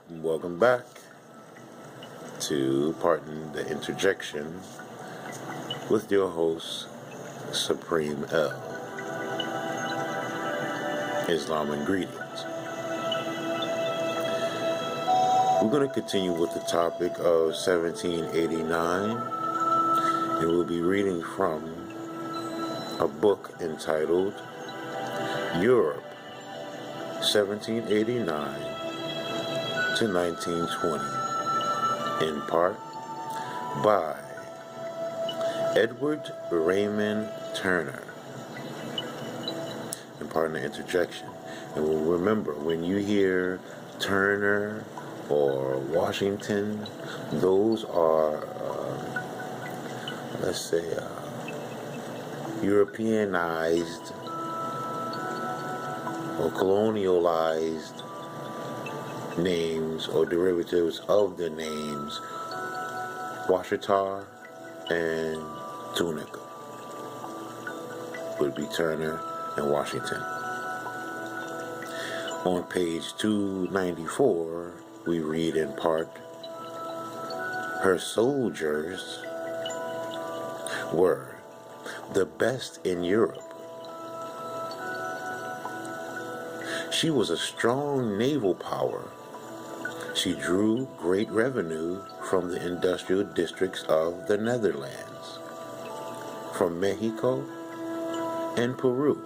Welcome back to Pardon the Interjection with your host, Supreme L. Islam and greetings. We're going to continue with the topic of 1789, and we'll be reading from a book entitled Europe, 1789 to 1920, in part by Edward Raymond Turner. And pardon the interjection. And remember, when you hear Turner or Washington, those are, Europeanized or colonialized names or derivatives of the names Washita and Tunica would be Turner and Washington. On page 294, we read in part, her soldiers were the best in Europe. She was a strong naval power. She drew great revenue from the industrial districts of the Netherlands, from Mexico and Peru.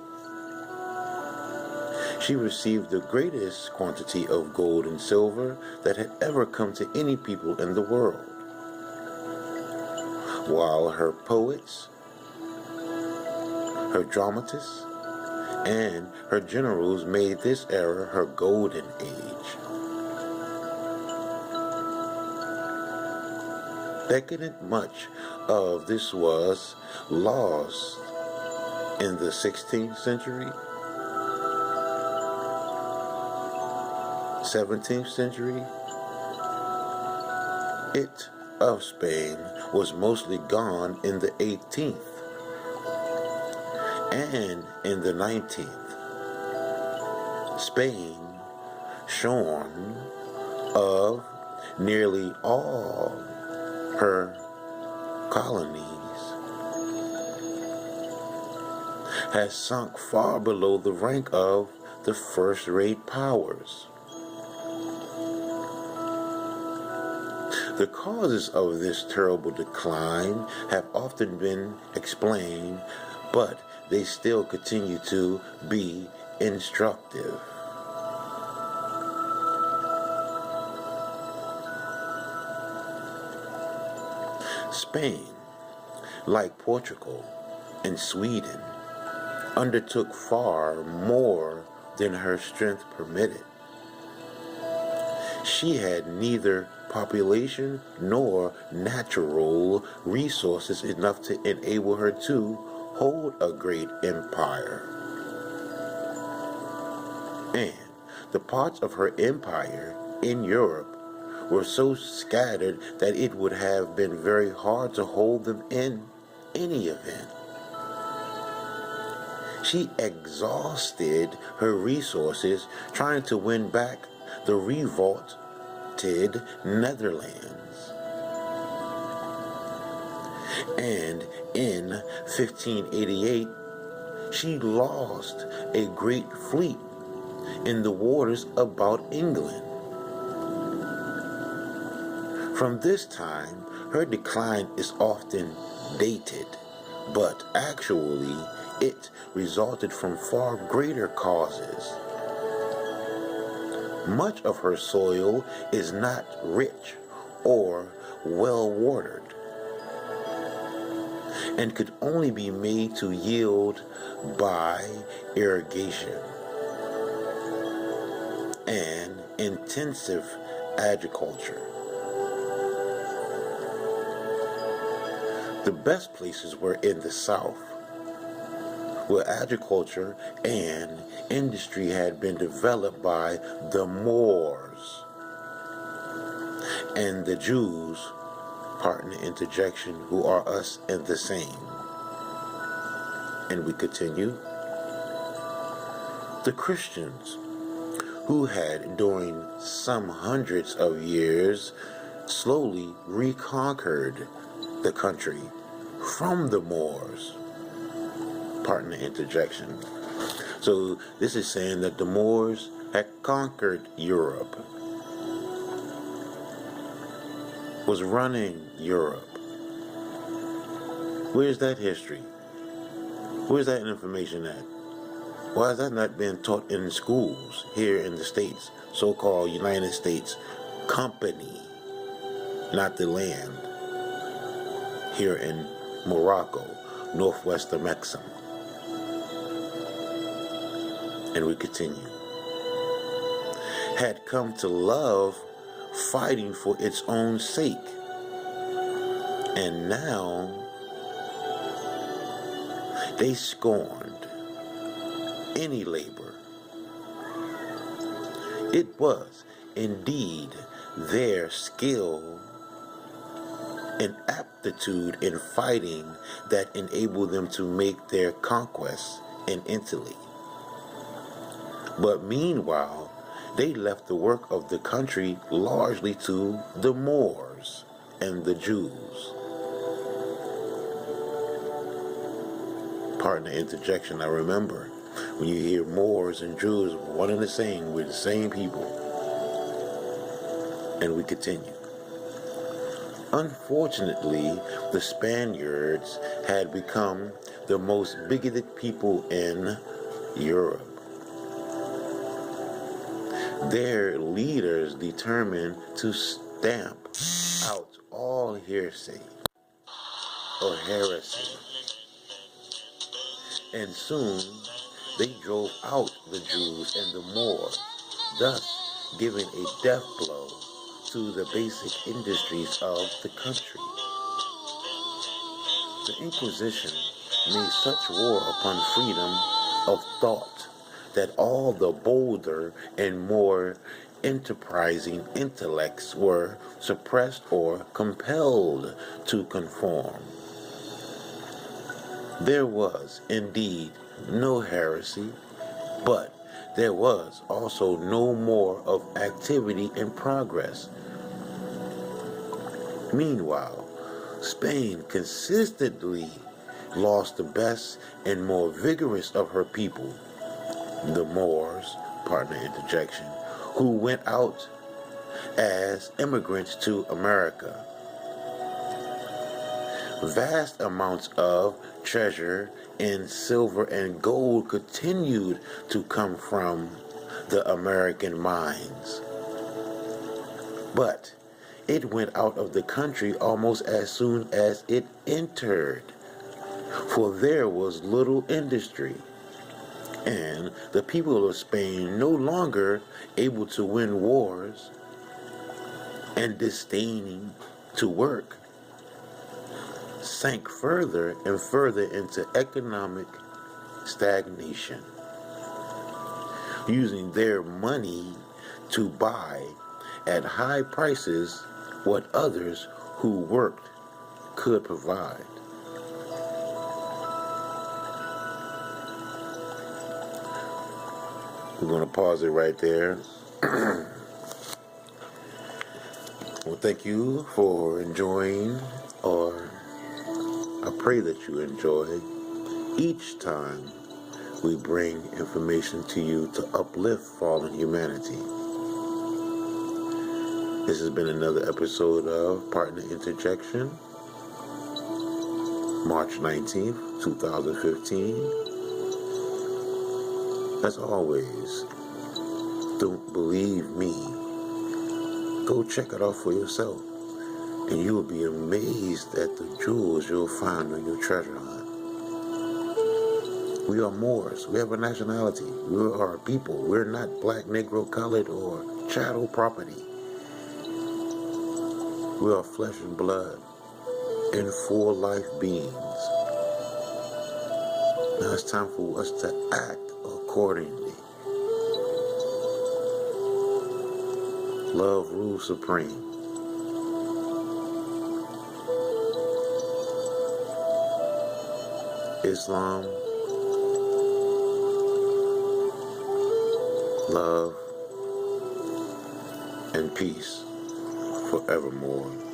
She received the greatest quantity of gold and silver that had ever come to any people in the world, while her poets, her dramatists, and her generals made this era her golden age. Decadent much of this was lost in the 16th century, 17th century. It of Spain was mostly gone in the 18th and in the 19th. Spain shorn of nearly all her colonies has sunk far below the rank of the first-rate powers. The causes of this terrible decline have often been explained, but they still continue to be instructive. Spain, like Portugal and Sweden, undertook far more than her strength permitted. She had neither population nor natural resources enough to enable her to hold a great empire. And the parts of her empire in Europe were so scattered that it would have been very hard to hold them in any event. She exhausted her resources trying to win back the revolted Netherlands. And in 1588, she lost a great fleet in the waters about England. From this time, her decline is often dated, but actually it resulted from far greater causes. Much of her soil is not rich or well watered, and could only be made to yield by irrigation and intensive agriculture. The best places were in the south, where agriculture and industry had been developed by the Moors and the Jews, pardon the interjection, who are us and the same. And we continue. The Christians, who had, during some hundreds of years, slowly reconquered the country from the Moors. Pardon the interjection. So this is saying that the Moors had conquered Europe, was running Europe. Where's that history? Where's that information at? Why is that not being taught in schools here in the States, so-called United States company, not the land, here in Morocco, northwest of Mexico? And we continue. Had come to love fighting for its own sake. And now they scorned any labor. It was indeed their skill and aptitude in fighting that enabled them to make their conquests in Italy. But meanwhile, they left the work of the country largely to the Moors and the Jews. Pardon the interjection. I remember when you hear Moors and Jews, one and the same, we're the same people. And we continue. Unfortunately, the Spaniards had become the most bigoted people in Europe. Their leaders determined to stamp out all heresy or heresy. And soon they drove out the Jews and the Moors, thus giving a death blow to the basic industries of the country. The Inquisition made such war upon freedom of thought that all the bolder and more enterprising intellects were suppressed or compelled to conform. There was indeed no heresy, but there was also no more of activity and progress. Meanwhile, Spain consistently lost the best and more vigorous of her people, the Moors, pardon the interjection, who went out as immigrants to America. Vast amounts of treasure in silver and gold continued to come from the American mines. But it went out of the country almost as soon as it entered, for there was little industry. And the people of Spain, no longer able to win wars and disdaining to work, sank further and further into economic stagnation, using their money to buy at high prices what others who worked could provide. We're going to pause it right there. Well, thank you for enjoying, or I pray that you enjoy each time we bring information to you to uplift fallen humanity. This has been another episode of Partner Interjection, March 19th, 2015. As always, don't believe me. Go check it out for yourself, and you will be amazed at the jewels you'll find on your treasure hunt. We are Moors. We have a nationality. We are a people. We're not black, Negro, colored, or chattel property. We are flesh and blood and full life beings. Now it's time for us to act accordingly. Love rules supreme. Islam, love, and peace forevermore.